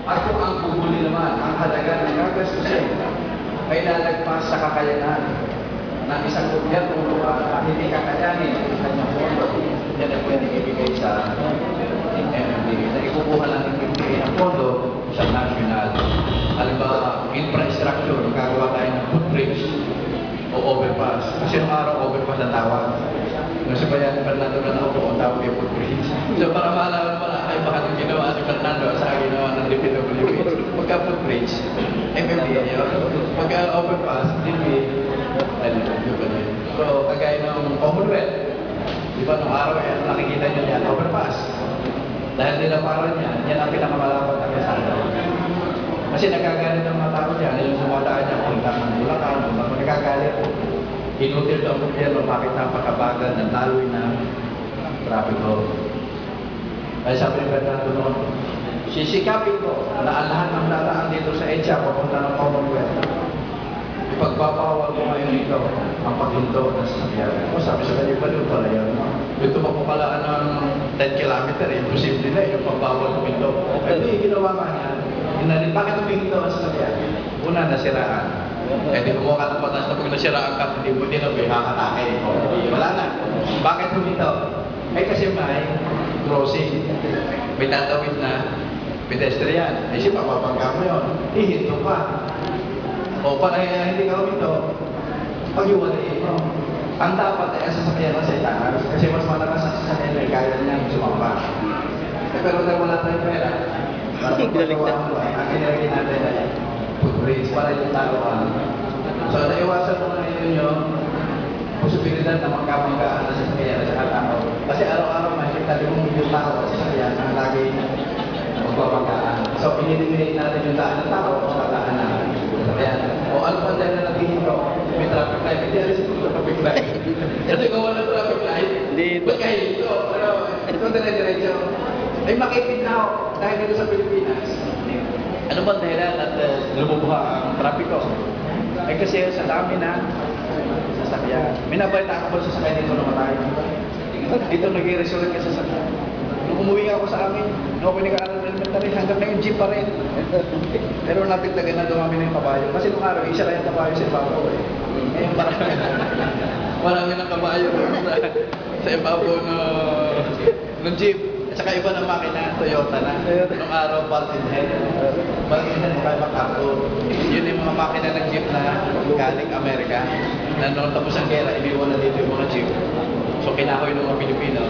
At kung ang bubuli naman, ang halaga ng gagastusin ay lalagpas sa kakayanan ng isang gobyernong lugar at hindi kakayanin ang kanyang pondo, yan ay pwede ibigay sa MMDA na ikukuha lang ng MMDA ang pondo sa national. Halimbawa, infrastructure, magkagawa tayo ng footbridge o overpass. Kasi nung araw, overpass ang tawag. Nung si Bayan Fernando na naupo, ang tawag yung footbridge. So para maalaman mo na, ay baka nung ginawa ni Fernando sa ginawa ng DPWH. Pagka footbridge, MMDA yun. Pagka overpass, DPWH. So, kagaya ng Commonwealth, di ba nung araw yan, nakikita nyo yan, overpass. Dahil nilaparan yan, yan ang pinakamalapad na kasada. Kasi nagagalit ang mga tao dyan, yung sumadaan niya, punta ng Bulacan, punta ng nagagalit. Inutil daw ang gobyerno, bakit napakabagal ng taloy na trapiko. Ay sabi ni Fernando noon, sisikapin ko na ang lahat ng daraan dito sa EDSA, papunta ng Commonwealth. Ipagbabawal ko ngayon ito, ang paghinto ng sasakyan. O sabi sa kanya, baliw pala yan. Yung tumapukalaan ng 10 kilometer, imposible na yung pagbawal huminto. Okay, hindi, ginawa nga niya. Bakit huminto ang sasakyan? Una, nasiraan. Eh, di kumuha ka ng patas na pag nasiraan ka, hindi mo din ang kakatake. Wala na. Bakit huminto? Eh, kasi may crossing. May tatawid na pedestrian. Eh, siya, papapagka mo yun. Ihinto pa. O para hindi ka huminto, pag-iwalayin mo. Ang dapat ay sasakyan na sa itaas kasi mas malakas ang sasakyan ay kaya niya sumampa. Eh, pero dahil wala tayong pera, para pagpagawa mo ay ang inilagay natin ay footbridge para yung taruhan. So, naiwasan mo na ninyo posibilidad na magkamanggaan na sasakyan sa tao. Kasi araw-araw makikita yung yung tao at sasakyan ang lagi magpapanggaan. So, iniliminate natin yung daan ng tao sa daan natin. O ano pa dahil na naghihinto, may traffic light. Hindi alis ito sa traffic light. Kasi kung wala traffic light, pagkahinto, ito dire-diretso. Ay makipid na ako dahil dito sa Pilipinas. Ano ba dahilan at lumubuha ang trapiko? Ay kasi sa dami na sasakyan. May nabalita ako ba sasakyan dito namatay? Dito nag-i-resurrect ka sasakyan. Nung umuwi ako sa amin, nung ako nag-aaral ng elementary, hanggang na yung jeep pa rin. Pero natigtagan na dumami na yung kabayo. Kasi nung araw, isa lang yung kabayo sa ibabaw eh. Ngayon marami ng kabayo sa ibabaw ng jeep. At saka iba ng makina, Toyota na. Nung araw, Baltin Head. Baltin Head, kaya makarto. Yun yung mga makina ng jeep na galing Amerika. Na noong tapos ang gera, iniwan na dito yung mga jeep. So kinahoy ng mga Pilipino.